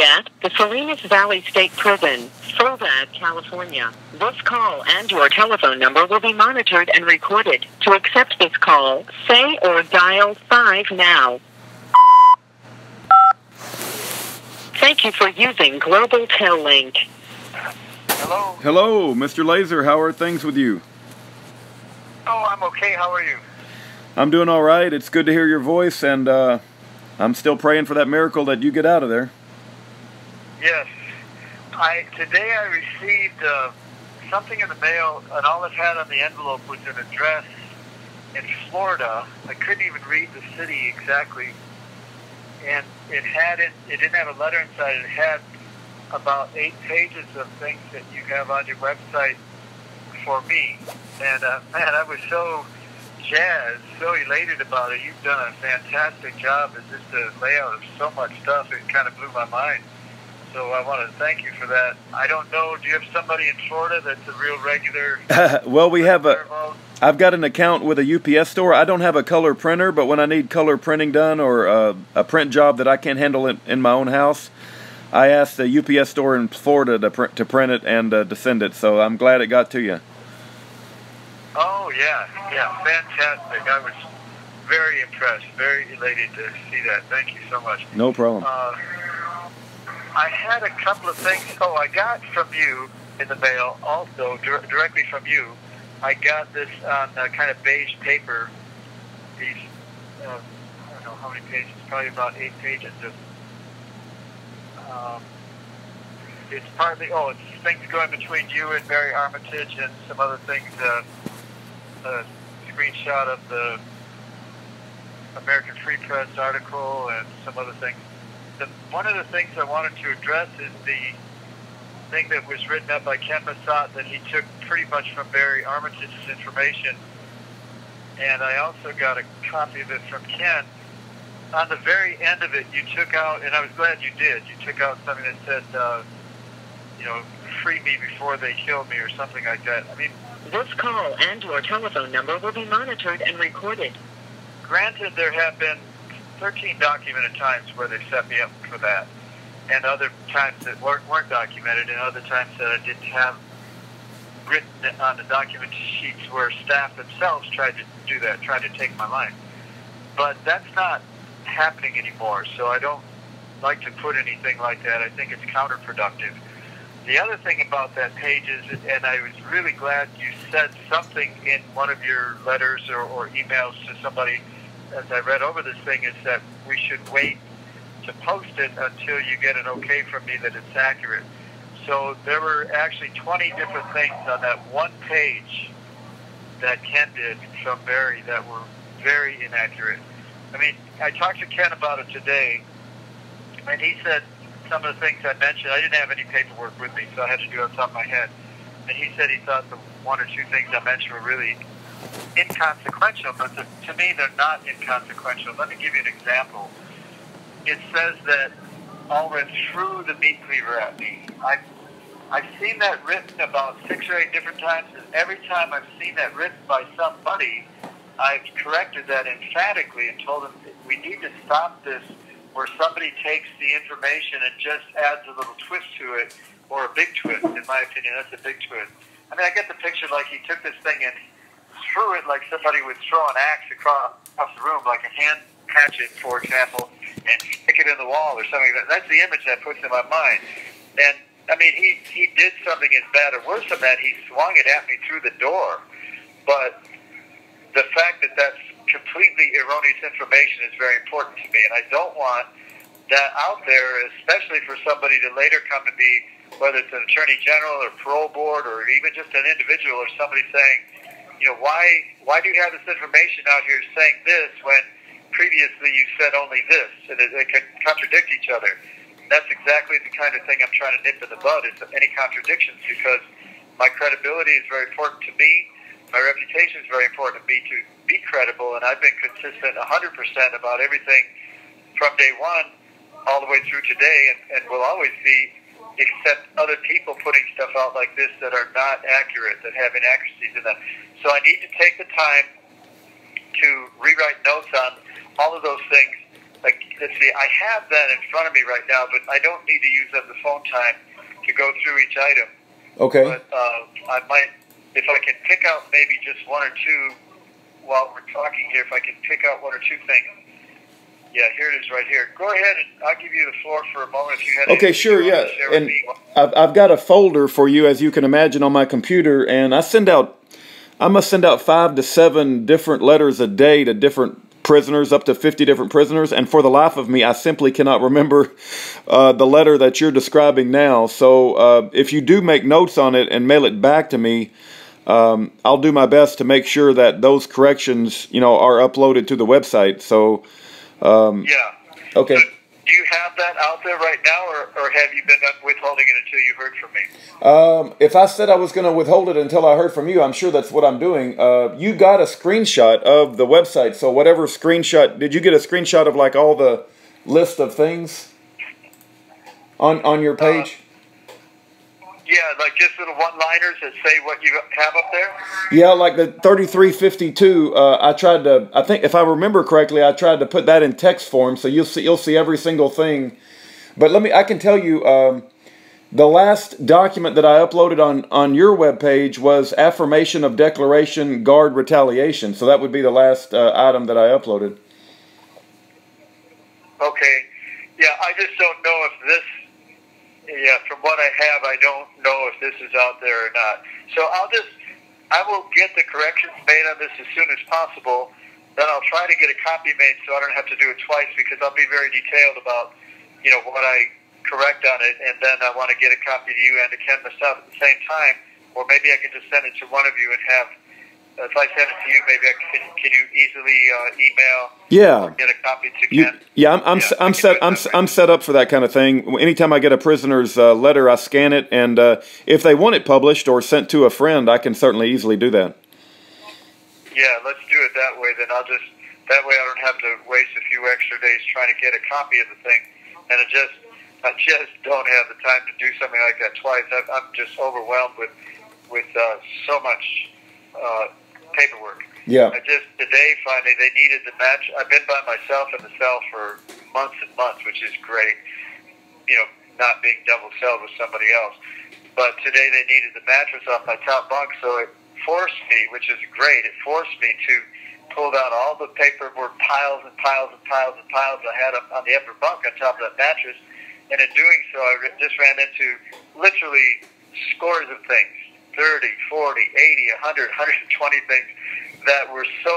At the Salinas Valley State Prison, Fulda, California. This call and your telephone number will be monitored and recorded. To accept this call, say or dial 5 now. Thank you for using Global Tel Link. Hello? Hello, Mr. Lazor. How are things with you? Oh, I'm okay. How are you? I'm doing all right. It's good to hear your voice, and I'm still praying for that miracle that you get out of there. Yes. Today I received something in the mail, and all it had on the envelope was an address in Florida. I couldn't even read the city exactly. And it didn't have a letter inside. It had about 8 pages of things that you have on your website for me. And man, I was so jazzed, so elated about it. You've done a fantastic job. It's just a layout of so much stuff. It kind of blew my mind. So I want to thank you for that. I don't know, do you have somebody in Florida that's a real regular? Well, I've got an account with a UPS store. I don't have a color printer, but when I need color printing done or a print job that I can't handle in my own house, I asked the UPS store in Florida to print it and to send it. So I'm glad it got to you. Oh, yeah, fantastic. I was very impressed, very elated to see that. Thank you so much. No problem. I had a couple of things. Oh, I got from you in the mail, also directly from you. I got this on kind of beige paper. These, I don't know how many pages, probably about 8 pages. It's partly, it's things going between you and Mary Armitage and some other things. A screenshot of the American Free Press article and some other things. One of the things I wanted to address is the thing that was written up by Ken Massat that he took pretty much from Barry Armitage's information. And I also got a copy of it from Ken. On the very end of it, you took out, and I was glad you did, you took out something that said, free me before they kill me or something like that. I mean, this call and your telephone number will be monitored and recorded. Granted, there have been 13 documented times where they set me up for that, and other times that weren't documented, and other times that I didn't have written on the document sheets where staff themselves tried to do that, tried to take my life. But that's not happening anymore, so I don't like to put anything like that. I think it's counterproductive. The other thing about that page is, and I was really glad you said something in one of your letters or emails to somebody as I read over this thing, is that we should wait to post it until you get an okay from me that it's accurate. So there were actually 20 different things on that one page that Ken did from Barry that were very inaccurate. I mean, I talked to Ken about it today, and he said some of the things I mentioned, I didn't have any paperwork with me, so I had to do it on top of my head. And he said he thought the 1 or 2 things I mentioned were really inconsequential, but to me they're not inconsequential. Let me give you an example. It says that Allred threw the meat cleaver at me. I've seen that written about 6 or 8 different times, and every time I've seen that written by somebody, I've corrected that emphatically and told them we need to stop this where somebody takes the information and just adds a little twist to it, or a big twist. In my opinion, that's a big twist. I mean, I get the picture like he took this thing and threw it like somebody would throw an axe across the room, like a hand hatchet, for example, and stick it in the wall or something. That's the image that puts in my mind. And, I mean, he did something as bad or worse than that. He swung it at me through the door. But the fact that that's completely erroneous information is very important to me, and I don't want that out there, especially for somebody to later come to me, whether it's an attorney general or parole board or even just an individual or somebody saying, why do you have this information out here saying this when previously you said only this, and they can contradict each other. And that's exactly the kind of thing I'm trying to nip in the bud, is any contradictions, because my credibility is very important to me. My reputation is very important to me to be credible, and I've been consistent 100% about everything from day one all the way through today, and will always be, except other people putting stuff out like this that are not accurate, that have inaccuracies in them. So I need to take the time to rewrite notes on all of those things like, let's see, I have that in front of me right now, but I don't need to use up the phone time to go through each item. Okay. But I might, if I can pick out maybe just one or two while we're talking here, if I can pick out one or two things. Yeah, here it is right here. Go ahead, and I'll give you the floor for a moment if you had. Okay, sure, yeah. And I've got a folder for you, as you can imagine, on my computer, and I must send out 5 to 7 different letters a day to different prisoners, up to 50 different prisoners, and for the life of me, I simply cannot remember the letter that you're describing now. So if you do make notes on it and mail it back to me, I'll do my best to make sure that those corrections, are uploaded to the website. So, yeah. Okay. So do you have that out there right now, or have you been withholding it until you heard from me? If I said I was going to withhold it until I heard from you, I'm sure that's what I'm doing. You got a screenshot of the website, so whatever screenshot, did you get a screenshot of like all the list of things on your page? Yeah, like just little one-liners that say what you have up there? Yeah, like the 3352, I think if I remember correctly, I tried to put that in text form, so you'll see every single thing. But I can tell you, the last document that I uploaded on your webpage was affirmation of declaration guard retaliation. So that would be the last item that I uploaded. Okay. Yeah, I just don't know if this... Yeah, from what I have, I don't know if this is out there or not. So I will get the corrections made on this as soon as possible. Then I'll try to get a copy made so I don't have to do it twice, because I'll be very detailed about, what I correct on it. And then I want to get a copy to you and to Ken myself at the same time. Or maybe I can just send it to one of you and have, if I send it to you, maybe can you easily email? Yeah. Or get a copy to Ken? I'm set up for that kind of thing. Anytime I get a prisoner's letter, I scan it, and if they want it published or sent to a friend, I can certainly easily do that. Yeah, let's do it that way. Then that way I don't have to waste a few extra days trying to get a copy of the thing, and I just don't have the time to do something like that twice. I'm just overwhelmed with so much paperwork. Yeah. Today, finally, they needed the match. I've been by myself in the cell for months and months, which is great, not being double celled with somebody else. But today they needed the mattress off my top bunk, so it forced me, which is great, it forced me to pull down all the paperwork, piles and piles and piles and piles I had up on the upper bunk on top of that mattress. And in doing so, I just ran into literally scores of things, 30, 40, 80, 100, 120 things that were so,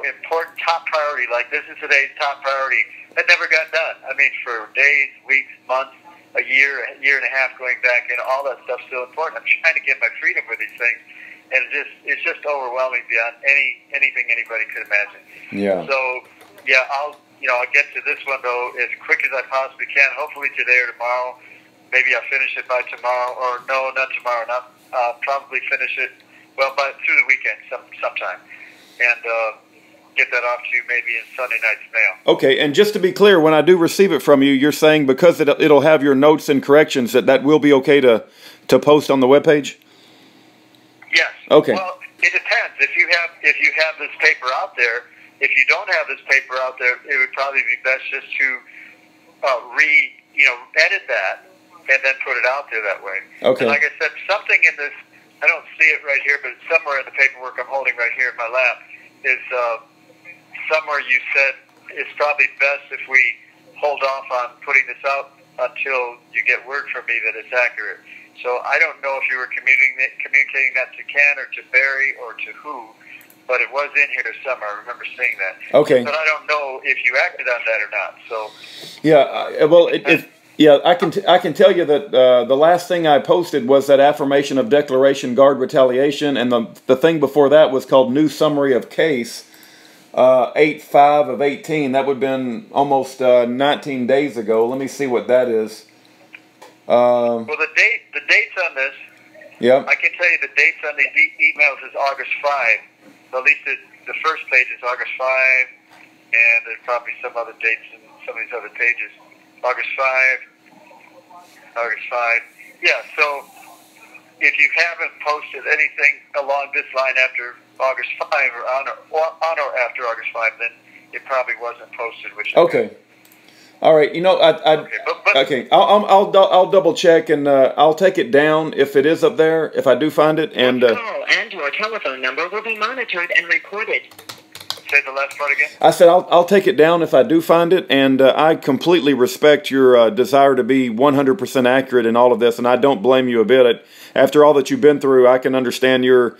important, top priority, like this is today's top priority, that never got done. I mean, for days, weeks, months, a year and a half going back, and all that stuff's still important. I'm trying to get my freedom with these things, and it's just overwhelming beyond anything anybody could imagine. Yeah. So, yeah, I'll get to this one, though, as quick as I possibly can, hopefully today or tomorrow. Maybe I'll finish it by tomorrow, or no, not tomorrow. Probably finish it, through the weekend sometime. And get that off to you maybe in Sunday night's mail. Okay, and just to be clear, when I do receive it from you, you're saying because it'll have your notes and corrections that will be okay to post on the webpage? Yes. Okay. Well, it depends. If you have this paper out there, if you don't have this paper out there, it would probably be best just to edit that and then put it out there that way. Okay. And like I said, something in this, I don't see it right here, but somewhere in the paperwork I'm holding right here in my lap is somewhere you said it's probably best if we hold off on putting this out until you get word from me that it's accurate. So I don't know if you were communicating that to Ken or to Barry or to who, but it was in here somewhere. I remember seeing that. Okay. But I don't know if you acted on that or not. So. Yeah, I can tell you that the last thing I posted was that affirmation of declaration guard retaliation, and the thing before that was called new summary of case 8/5 of 18. That would have been almost 19 days ago. Let me see what that is. Well, the dates on this. Yeah. I can tell you the dates on these emails is August 5. So at least the first page is August 5, and there's probably some other dates in some of these other pages. August 5. Yeah, so if you haven't posted anything along this line after August 5 or on or after August 5, then it probably wasn't posted. Which is okay. Good. All right. You know, okay. I'll double check and I'll take it down if it is up there. If I do find it, and This call and your telephone number will be monitored and recorded. Say the last part again. I said I'll take it down if I do find it, and I completely respect your desire to be 100% accurate in all of this, and I don't blame you a bit. After all that you've been through, I can understand your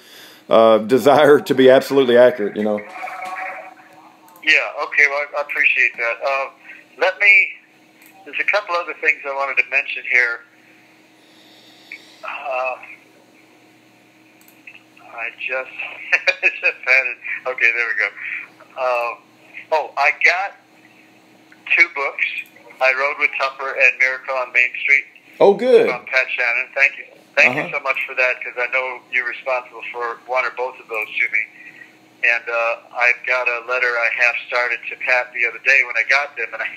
desire to be absolutely accurate. You know. Yeah. Okay. Well, I appreciate that. There's a couple other things I wanted to mention here. I just had it. Okay, there we go. I got 2 books. I Rode with Tupper and Miracle on Main Street. Oh, good. From Pat Shannon. Thank you. Thank you so much for that, because I know you're responsible for one or both of those to me. And I've got a letter I half started to Pat the other day when I got them, and I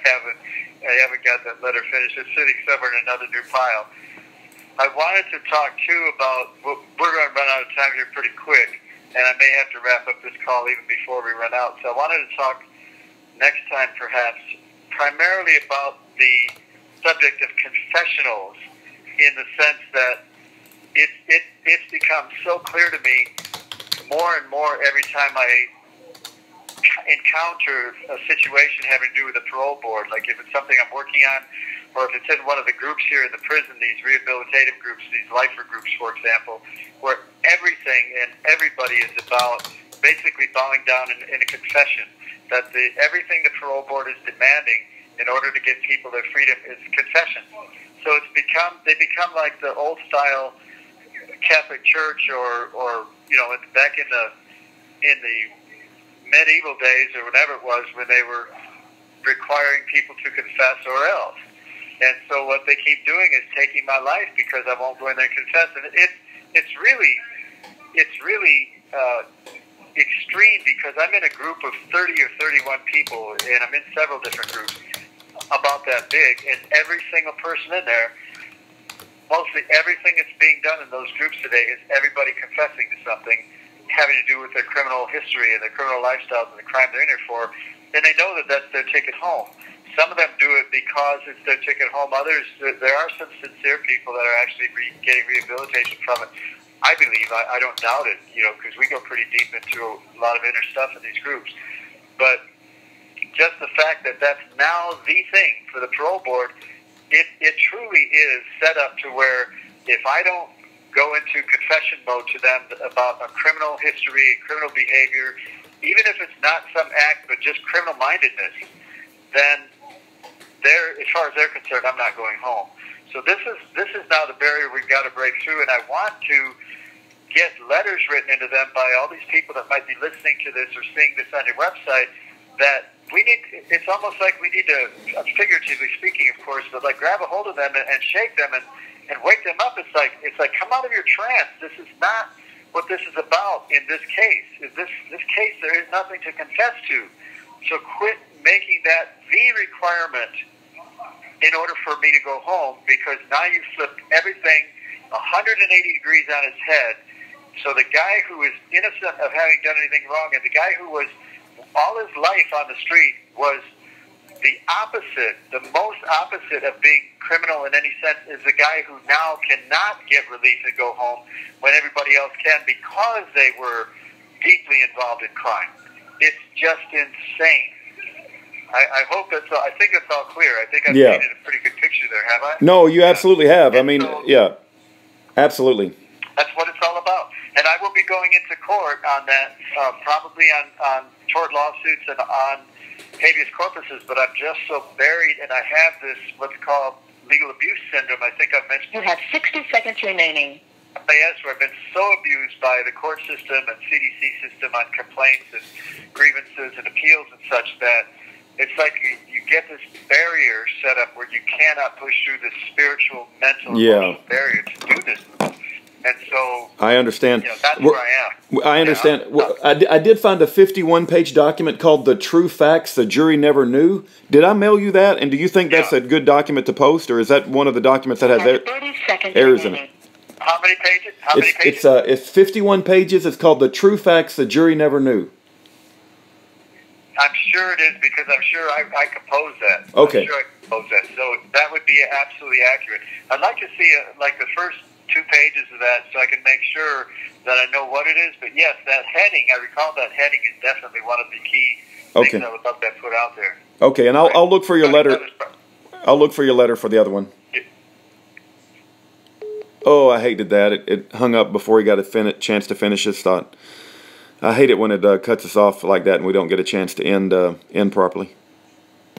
haven't got that letter finished. It's sitting somewhere in another new pile. I wanted to talk too about. We're going to run out of time here pretty quick, and I may have to wrap up this call even before we run out. So I wanted to talk next time, perhaps, primarily about the subject of confessionals, in the sense that it's become so clear to me more and more every time I encounter a situation having to do with the parole board, like if it's something I'm working on, or if it's in one of the groups here in the prison, these rehabilitative groups, these lifer groups, for example, where everything and everybody is about basically bowing down in a confession, that everything the parole board is demanding in order to give people their freedom is confession. So they become like the old style Catholic Church, or back in the medieval days, or whatever it was, when they were requiring people to confess or else. And so what they keep doing is taking my life because I won't go in there and confess. And it's really extreme, because I'm in a group of 30 or 31 people, and I'm in several different groups about that big, and every single person in there, mostly everything that's being done in those groups today is everybody confessing to something having to do with their criminal history and their criminal lifestyles and the crime they're in there for, and they know that that's their ticket home. Some of them do it because it's their ticket home. Others, there are some sincere people that are actually getting rehabilitation from it. I believe, I don't doubt it, because we go pretty deep into a lot of inner stuff in these groups. But just the fact that that's now the thing for the parole board, it truly is set up to where if I don't go into confession mode to them about a criminal history, criminal behavior, even if it's not some act, but just criminal-mindedness, then as far as they're concerned, I'm not going home. So this is now the barrier we've got to break through, and I want to get letters written into them by all these people that might be listening to this or seeing this on your website, that it's almost like we need to, figuratively speaking, of course, but like grab a hold of them and shake them and wake them up. It's like come out of your trance. This is not what this is about in this case. In this case, there is nothing to confess to. So quit making that the requirement in order for me to go home, because now you've flipped everything 180 degrees on its head. So the guy who is innocent of having done anything wrong, and the guy who was all his life on the street was the opposite, the most opposite of being criminal in any sense, is the guy who now cannot get relief and go home when everybody else can, because they were deeply involved in crime. It's just insane. I hope that's all. I think it's all clear. I think I've painted a pretty good picture there, have I? No, you absolutely have. And I mean, yeah, absolutely. That's what it's all about. And I will be going into court on that, probably on tort lawsuits and on habeas corpuses, but I'm just so buried, and I have this, what's called legal abuse syndrome. I think I've mentioned. You have 60 seconds remaining. Yes, where I've been so abused by the court system and CDC system on complaints and grievances and appeals and such, that it's like you get this barrier set up where you cannot push through this spiritual, mental, emotional barrier to do this. And so I understand. That's where I am. I understand. I did find a 51-page document called "The True Facts the Jury Never Knew." Did I mail you that? And do you think that's a good document to post, or is that one of the documents that has errors in it? How many pages? How many pages? It's 51 pages. It's called "The True Facts the Jury Never Knew." I'm sure it is because I'm sure I composed that. Okay. I'm sure I composed that. So that would be absolutely accurate. I'd like to see like the first 2 pages of that so I can make sure that I know what it is. But yes, that heading, I recall that heading is definitely one of the key things I would love to put out there. Okay, and I'll look for your letter. I'll look for your letter for the other one. Yeah. Oh, I hated that. It hung up before he got a chance to finish his thought. I hate it when it cuts us off like that and we don't get a chance to end properly.